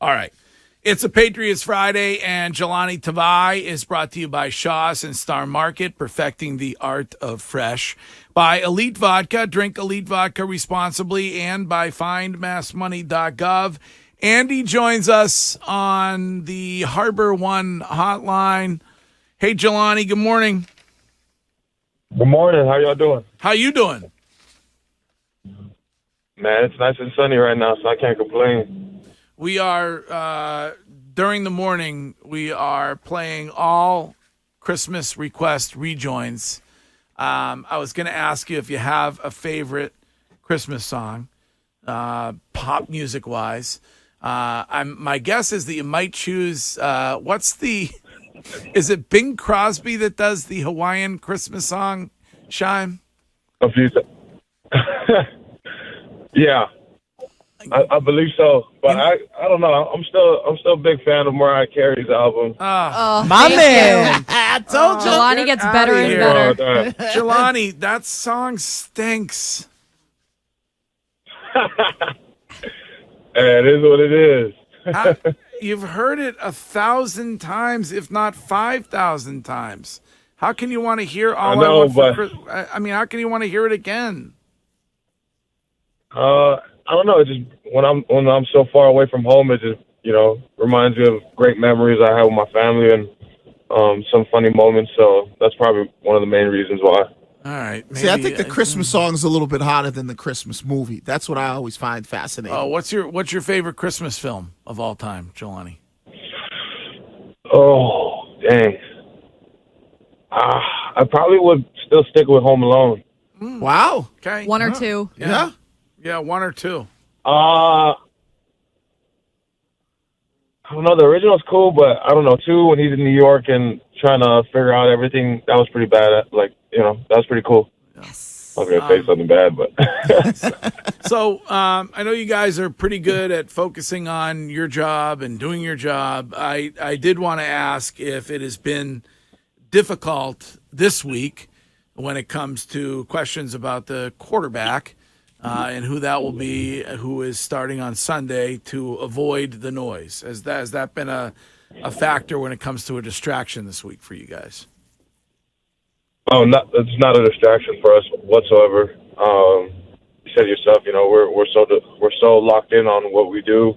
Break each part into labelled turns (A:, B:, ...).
A: All right. It's a Patriots Friday, and Jahlani Tavai is brought to you by Shaw's and Star Market, perfecting the art of fresh. By Elite Vodka, drink Elite Vodka responsibly, and by findmassmoney.gov. Andy joins us on the Harbor One hotline. Hey, Jahlani, good morning.
B: Good morning. How y'all doing?
A: How you doing?
B: Man, it's nice and sunny right now, so I can't complain.
A: We are, during the morning, we are playing all Christmas request rejoins. I was going to ask you if you have a favorite Christmas song, pop music-wise. My guess is that you might choose, is it Bing Crosby that does the Hawaiian Christmas song, Shime?
B: Yeah. I believe so, but I don't know. I'm still a big fan of Mariah Carey's album.
C: My man! I told you.
D: Jahlani gets better and better.
A: Jahlani, that song stinks.
B: It is what it is.
A: You've heard it 1,000 times, if not 5,000 times. How can you want to hear all I want for Christmas? I mean, how can you want to hear it again?
B: I don't know. It just when I'm so far away from home, it just reminds me of great memories I had with my family and some funny moments. So that's probably one of the main reasons why.
A: All right.
C: See, I think the Christmas song is a little bit hotter than the Christmas movie. That's what I always find fascinating.
A: Oh, what's your favorite Christmas film of all time, Jahlani?
B: Oh, dang. I probably would still stick with Home Alone.
C: Wow.
A: Okay.
D: One or two.
C: Yeah.
A: Yeah, one or two.
B: I don't know. The original's cool, but I don't know. Two, when he's in New York and trying to figure out everything, that was pretty bad. That was pretty cool.
D: Yes.
B: I was going to say something bad, but.
A: So I know you guys are pretty good at focusing on your job and doing your job. I did want to ask if it has been difficult this week when it comes to questions about the quarterback. And who that will be, who is starting on Sunday, to avoid the noise. Has that been a factor when it comes to a distraction this week for you guys?
B: Oh, it's not a distraction for us whatsoever. You said yourself, we're so locked in on what we do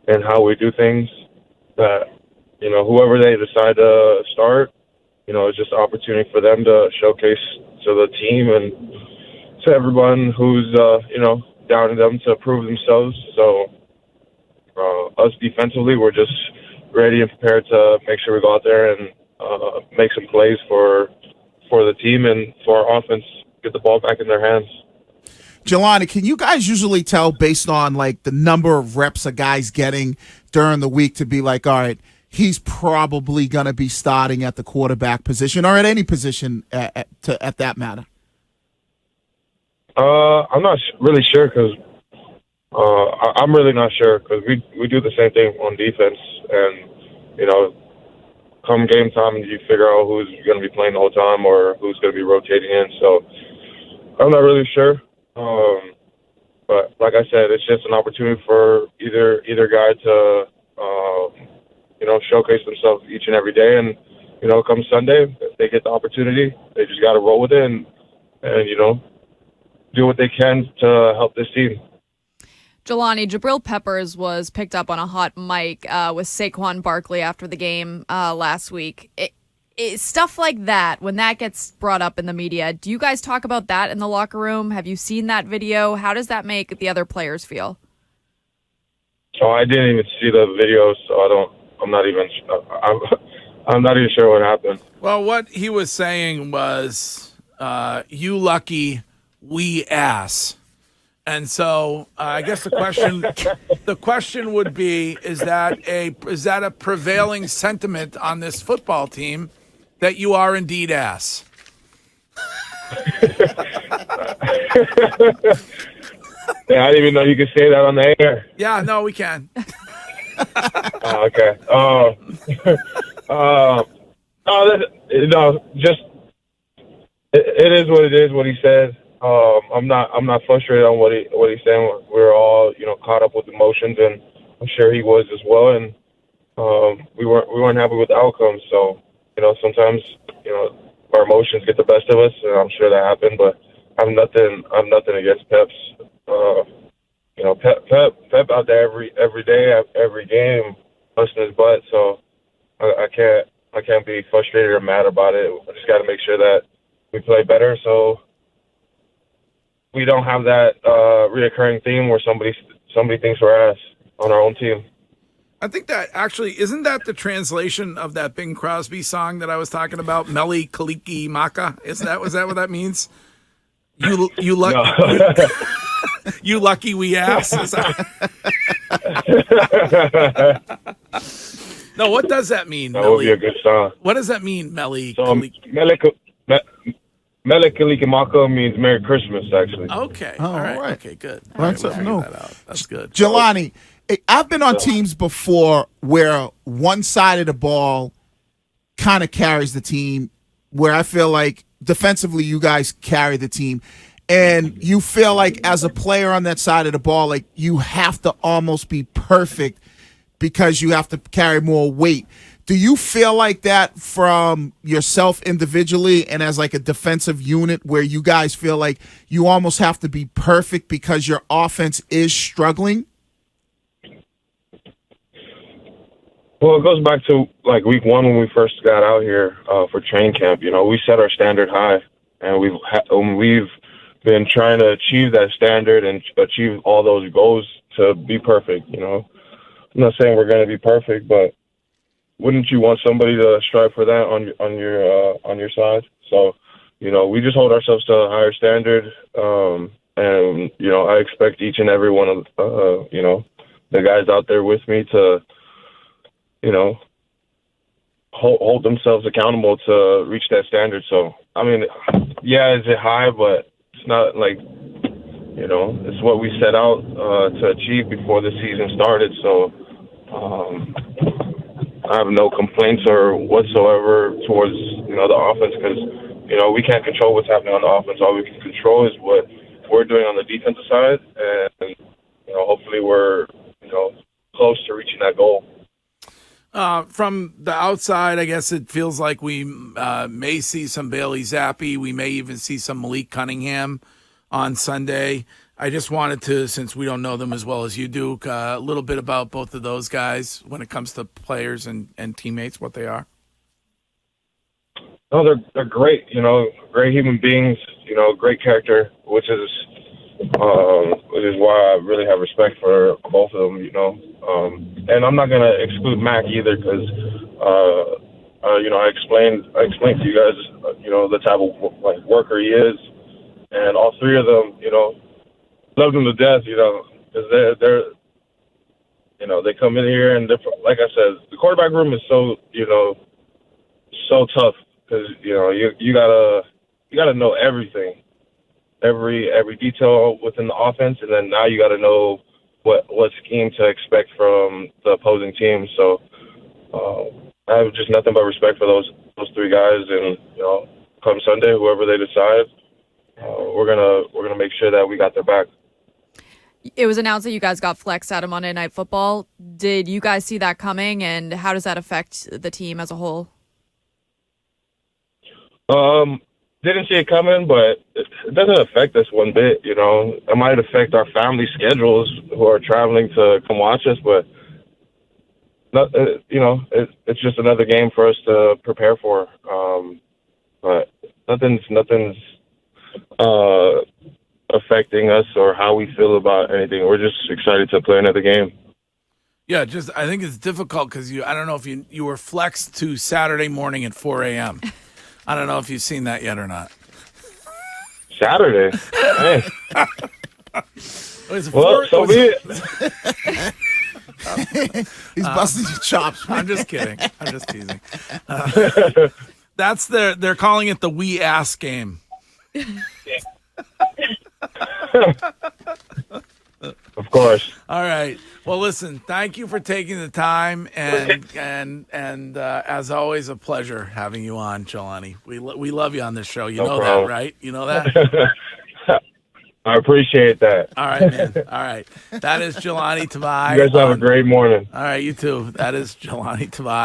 B: and how we do things that whoever they decide to start, it's just an opportunity for them to showcase to the team and to everyone who's doubting them to prove themselves. So us defensively, we're just ready and prepared to make sure we go out there and make some plays for the team and for our offense, get the ball back in their hands.
C: Jahlani, can you guys usually tell based on like the number of reps a guy's getting during the week to be like, all right, he's probably going to be starting at the quarterback position or at any position at that matter?
B: I'm not really sure because I'm really not sure because we do the same thing on defense, and come game time you figure out who's going to be playing the whole time or who's going to be rotating in. So I'm not really sure, but like I said, it's just an opportunity for either guy to showcase themselves each and every day, and come Sunday if they get the opportunity, they just got to roll with it and do what they can to help this team.
D: Jahlani, Jabrill Peppers was picked up on a hot mic with Saquon Barkley after the game last week. Stuff like that, when that gets brought up in the media, do you guys talk about that in the locker room? Have you seen that video? How does that make the other players feel?
B: So I didn't even see the video, so I'm not even sure what happened.
A: Well, what he was saying was, you lucky we ass. And so I guess the question would be, is that a prevailing sentiment on this football team that you are indeed ass?
B: Yeah, I didn't even know you could say that on the air.
A: Yeah, no, we can.
B: Okay. Just it is what it is. What he said. I'm not frustrated on what he's saying. We're all caught up with emotions, and I'm sure he was as well, and we weren't happy with the outcome. So sometimes our emotions get the best of us, and I'm sure that happened. But I'm nothing against Pep's. Pep out there every day, every game, busting his butt. So I can't be frustrated or mad about it. I just got to make sure that we play better, so we don't have that reoccurring theme where somebody thinks we're ass on our own team.
A: I think that actually isn't that the translation of that Bing Crosby song that I was talking about, Meli Kaliki Maka? Was that what that means? You you lucky we ass. No, what does that mean?
B: That would be a good song.
A: What does that mean, Meli?
B: So Mele Kalikimaka means Merry Christmas, actually.
A: Okay.
C: Oh,
A: all right.
C: right.
A: Okay, good.
C: Well,
A: All right,
C: no.
A: that out. That's good.
C: Jahlani, I've been on teams before where one side of the ball kind of carries the team, where I feel like defensively you guys carry the team, and you feel like as a player on that side of the ball, like you have to almost be perfect because you have to carry more weight. Do you feel like that from yourself individually and as like a defensive unit where you guys feel like you almost have to be perfect because your offense is struggling?
B: Well, it goes back to like week one when we first got out here for training camp. We set our standard high, and we've been trying to achieve that standard and achieve all those goals to be perfect. I'm not saying we're going to be perfect, but wouldn't you want somebody to strive for that on your side? So, we just hold ourselves to a higher standard, and I expect each and every one of the guys out there with me to hold themselves accountable to reach that standard. So, I mean, yeah, is it high? But it's not like it's what we set out to achieve before the season started. So. I have no complaints or whatsoever towards the offense because we can't control what's happening on the offense. All we can control is what we're doing on the defensive side, and hopefully we're close to reaching that goal.
A: From the outside, I guess it feels like we may see some Bailey Zappi. We may even see some Malik Cunningham on Sunday. I just wanted to, since we don't know them as well as you do, a little bit about both of those guys when it comes to players and teammates, what they are.
B: No, they're great. Great human beings. Great character, which is why I really have respect for both of them. And I'm not gonna exclude Mac either because I explained to you guys the type of worker he is, and all three of them love them to death, because they're they come in here and like I said, the quarterback room is so so tough because you gotta know everything, every detail within the offense, and then now you gotta know what scheme to expect from the opposing team. So I have just nothing but respect for those three guys, and come Sunday, whoever they decide, we're gonna make sure that we got their back.
D: It was announced that you guys got flexed out of Monday Night Football. Did you guys see that coming, and how does that affect the team as a whole?
B: Didn't see it coming, but it doesn't affect us one bit. It might affect our family schedules who are traveling to come watch us, but it's just another game for us to prepare for. But nothing's affecting us or how we feel about anything. We're just excited to play another game.
A: Yeah, I think it's difficult because I don't know if you were flexed to Saturday morning at 4 a.m. I don't know if you've seen that yet or not.
B: Saturday? Hey.
A: Well,
B: so be it.
C: He's busting your chops.
A: I'm just kidding. I'm just teasing. They're calling it the We Ask game.
B: Of course.
A: All right. Well, listen, thank you for taking the time, and as always, a pleasure having you on, Jahlani. We love you on this show. You know
B: problem.
A: that, right? You know that?
B: I appreciate that.
A: All right, man. All right. That is Jahlani Tavai.
B: You guys have a great morning.
A: All right, you too. That is Jahlani Tavai.